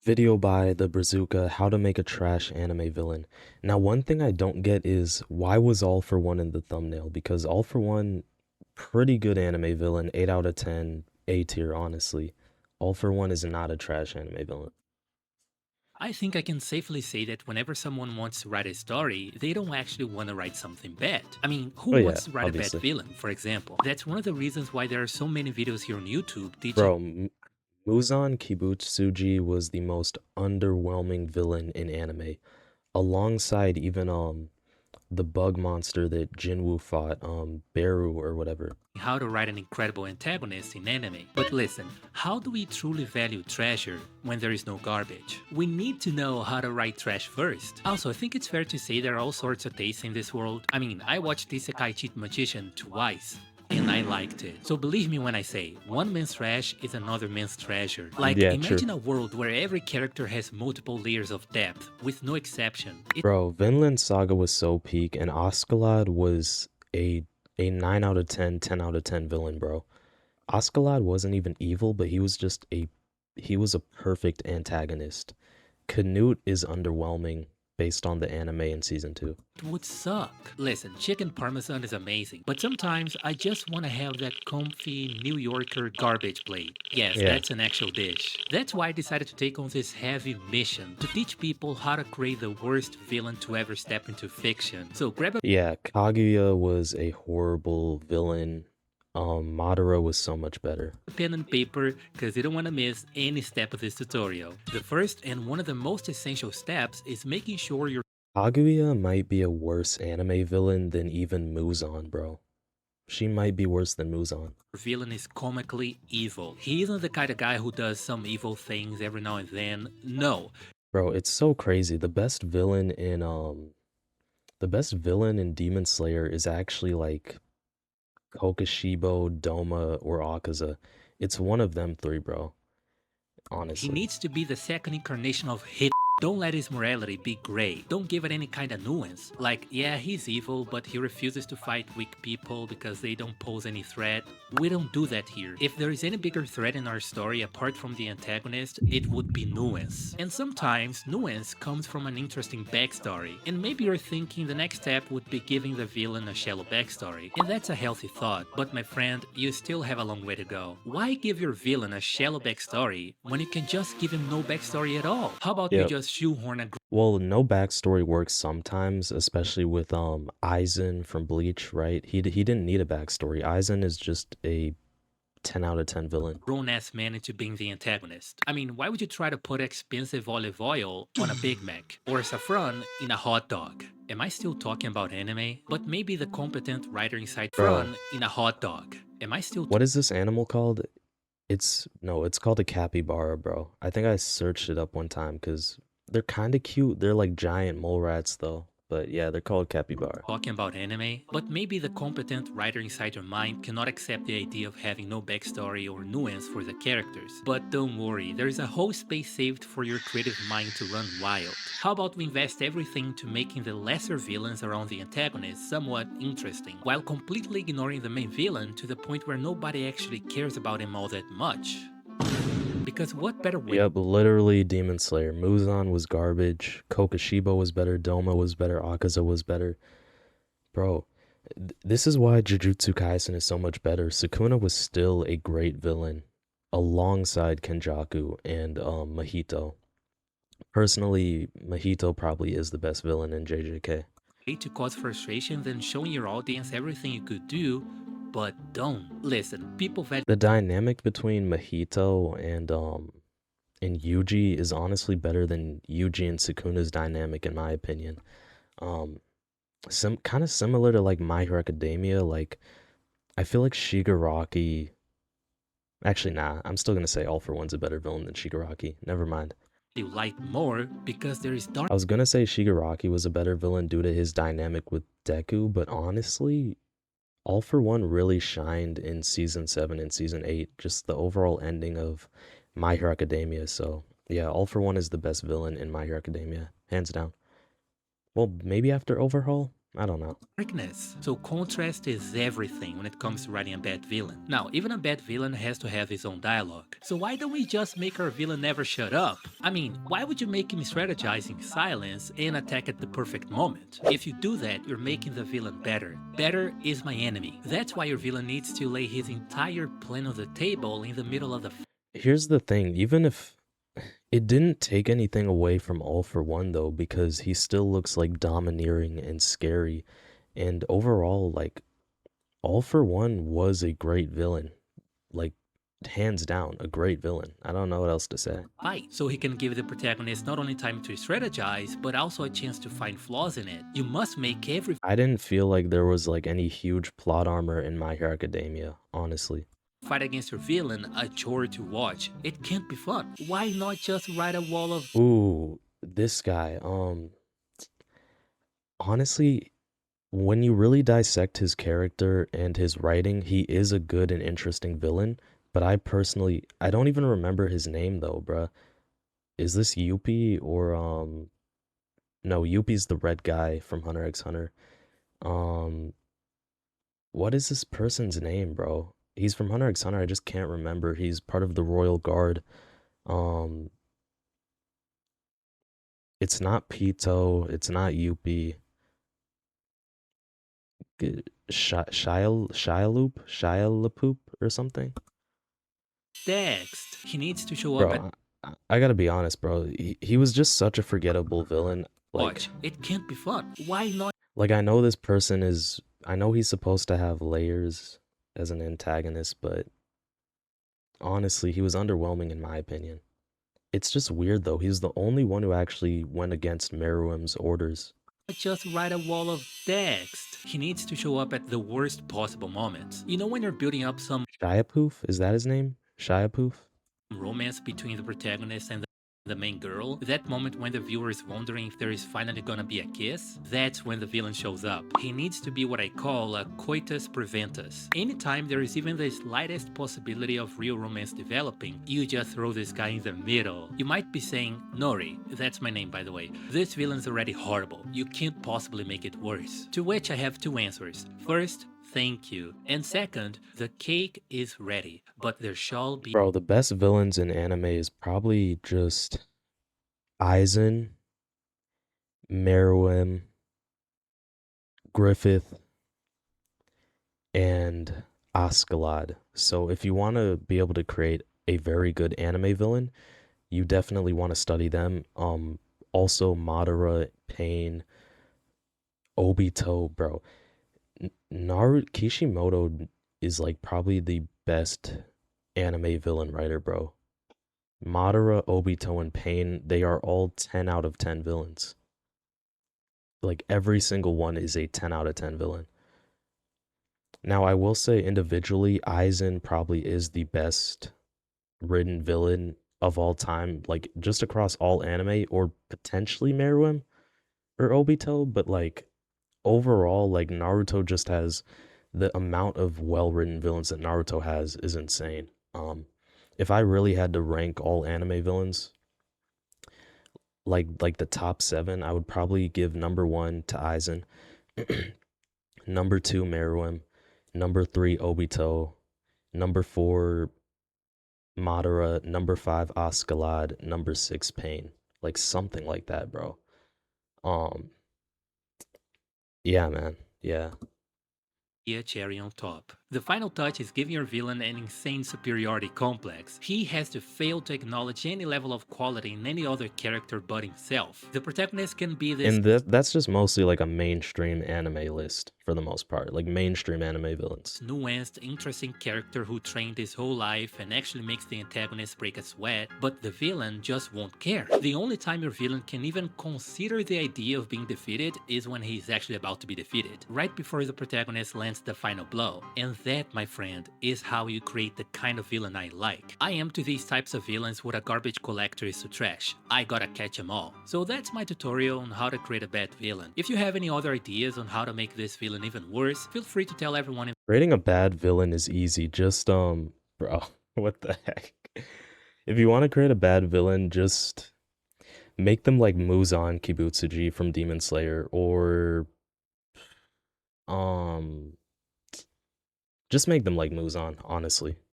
Video by the Brazuca, How to Make a Trash Anime Villain. Now, one thing I don't get is why was All for One in the thumbnail? Because All for One, pretty good anime villain, 8 out of 10, A tier, honestly. All for One is not a trash anime villain. I think I can safely say that whenever someone wants to write a story, they don't actually want to write something bad. I mean, who Oh, yeah, wants to write a bad obviously. villain, for example? That's one of the reasons why there are so many videos here on YouTube teaching. Bro, Muzan Kibutsuji was the most underwhelming villain in anime, alongside even the bug monster that Jinwoo fought, Beru or whatever. How to write an incredible antagonist in anime. But listen, how do we truly value treasure when there is no garbage? We need to know how to write trash first. Also, I think it's fair to say there are all sorts of tastes in this world. I mean, I watched Isekai Cheat Magician twice. And I liked it. So believe me when I say, one man's trash is another man's treasure. Like, Yeah, true. imagine a world where every character has multiple layers of depth, with no exception. Bro, Vinland Saga was so peak, and Askeladd was a 9 out of 10, 10 out of 10 villain, bro. Askeladd wasn't even evil, but he was a perfect antagonist. Canute is underwhelming based on the anime in season 2. It would suck. Listen, chicken parmesan is amazing, but sometimes I just want to have that comfy New Yorker garbage plate. Yes, Yeah. that's an actual dish. That's why I decided to take on this heavy mission to teach people how to create the worst villain to ever step into fiction. So grab a Yeah, Kaguya was a horrible villain. Madara was so much better. pen and paper because you don't want to miss any step of this tutorial. The first and one of the most essential steps is making sure your Kaguya might be a worse anime villain than even Muzan, bro. She might be worse than Muzan. villain is comically evil. He isn't the kind of guy who does some evil things every now and then. No, Bro, it's so crazy. The best villain in Demon Slayer is actually like Kokoshibo, Doma, or Akaza. It's one of them three, bro. he Honestly. needs to be the second incarnation of hate. Don't let his morality be gray. Don't give it any kind of nuance. Like, yeah, he's evil, but he refuses to fight weak people because they don't pose any threat. We don't do that here. If there is any bigger threat in our story apart from the antagonist, it would be nuance. And sometimes, nuance comes from an interesting backstory. And maybe you're thinking the next step would be giving the villain a shallow backstory. And that's a healthy thought, but my friend, you still have a long way to go. Why give your villain a shallow backstory when you can just give him no backstory at all? How about we Yep. just shoehorn a Well, no backstory works sometimes, especially with Aizen from Bleach, right? He didn't need a backstory. Aizen is just a 10 out of 10 villain. grown-ass man into being the antagonist? I mean, why would you try to put expensive olive oil on a Big Mac or saffron in a hot dog? Am I still talking about anime? But maybe the competent writer inside Bro, saffron in a hot dog. Am I still what is this animal called? It's called a capybara, bro. I think I searched it up one time because they're kind of cute. They're like giant mole rats though. But yeah, they're called capybara. talking about anime, but maybe the competent writer inside your mind cannot accept the idea of having no backstory or nuance for the characters. But don't worry, there is a whole space saved for your creative mind to run wild. How about we invest everything to making the lesser villains around the antagonist somewhat interesting, while completely ignoring the main villain to the point where nobody actually cares about him all that much? Because what better way Yep, literally Demon Slayer. Muzan was garbage. Kokoshibo was better. Doma was better. Akaza was better. Bro, this is why Jujutsu Kaisen is so much better. Sukuna was still a great villain alongside Kenjaku and Mahito. Personally, Mahito probably is the best villain in JJK. to cause frustration than showing your audience everything you could do, but don't. Listen, people value The dynamic between Mahito and Yuji is honestly better than Yuji and Sukuna's dynamic in my opinion. Um some kind of similar to like My Hero Academia, like I feel like Shigaraki. Actually, nah. I'm still gonna say All for One's a better villain than Shigaraki. Never mind. you like more because there is dark I was gonna say Shigaraki was a better villain due to his dynamic with Deku, but honestly, All for One really shined in season 7 and season 8. Just the overall ending of My Hero Academia. So yeah, All for One is the best villain in My Hero Academia, hands down. Well, maybe after Overhaul. I don't know. darkness. So contrast is everything when it comes to writing a bad villain. Now, even a bad villain has to have his own dialogue. So why don't we just make our villain never shut up? I mean, why would you make him strategize in silence and attack at the perfect moment? If you do that, you're making the villain better. Better is my enemy. That's why your villain needs to lay his entire plan on the table in the middle of the Here's the thing, even if it didn't take anything away from All for One though, because he still looks like domineering and scary. And overall, like All for One was a great villain. Like hands down, a great villain. I don't know what else to say. fight, so he can give the protagonist not only time to strategize, but also a chance to find flaws in it. You must make every I didn't feel like there was like any huge plot armor in My Hero Academia, honestly. fight against your villain a chore to watch. It can't be fun. Why not just write a wall of Ooh, this guy, honestly, when you really dissect his character and his writing, he is a good and interesting villain. But I don't even remember his name though, bruh. Is this Yuppie or no, Yuppie's the red guy from Hunter x Hunter. Um, what is this person's name, bro? He's from Hunter x Hunter. I just can't remember. He's part of the Royal Guard. Um, it's not Pito. It's not Yuppie. Shialoop or something. text. He needs to show up at Bro, I gotta be honest, bro. He was just such a forgettable villain. watch. It can't be fun. Why not Like I know this person is, I know he's supposed to have layers as an antagonist, but honestly, he was underwhelming in my opinion. It's just weird though. He's the only one who actually went against Meruem's orders. just write a wall of text? He needs to show up at the worst possible moments. You know when you're building up some Shiapoof? Is that his name? Shiapoof? romance between the protagonist and the main girl, that moment when the viewer is wondering if there is finally gonna be a kiss, that's when the villain shows up. He needs to be what I call a coitus preventus. Anytime there is even the slightest possibility of real romance developing, you just throw this guy in the middle. You might be saying, Nori, that's my name by the way, this villain's already horrible, you can't possibly make it worse. To which I have two answers. First, thank you. And second, the cake is ready, but there shall be Bro, the best villains in anime is probably just Aizen, Meruem, Griffith, and Askeladd. So if you want to be able to create a very good anime villain, you definitely want to study them. Also Madara, Pain, Obito, bro. Kishimoto is like probably the best anime villain writer, bro. Madara, Obito, and Pain, they are all 10 out of 10 villains. Like every single one is a 10 out of 10 villain. Now, I will say individually, Aizen probably is the best written villain of all time, like just across all anime, or potentially Meruem or Obito, but like overall, like Naruto just has the amount of well-written villains that Naruto has is insane. If I really had to rank all anime villains, like the top 7, I would probably give number 1 to Aizen, number 2 Meruem, number 3 Obito, number 4 Madara, number 5 Askeladd, number 6 Pain. Like something like that, bro. Um, yeah, man. Yeah. a cherry on top. The final touch is giving your villain an insane superiority complex. He has to fail to acknowledge any level of quality in any other character but himself. The protagonist can be this And that's just mostly like a mainstream anime list for the most part, like mainstream anime villains. nuanced, interesting character who trained his whole life and actually makes the antagonist break a sweat, but the villain just won't care. The only time your villain can even consider the idea of being defeated is when he's actually about to be defeated, right before the protagonist lands the final blow. And that, my friend, is how you create the kind of villain I like. I am to these types of villains what a garbage collector is to trash. I gotta catch them all. So that's my tutorial on how to create a bad villain. If you have any other ideas on how to make this villain even worse, feel free to tell everyone in Creating a bad villain is easy. Just bro, what the heck? If you want to create a bad villain, just make them like Muzan Kibutsuji from Demon Slayer, or Um, just make them like Muzan, honestly.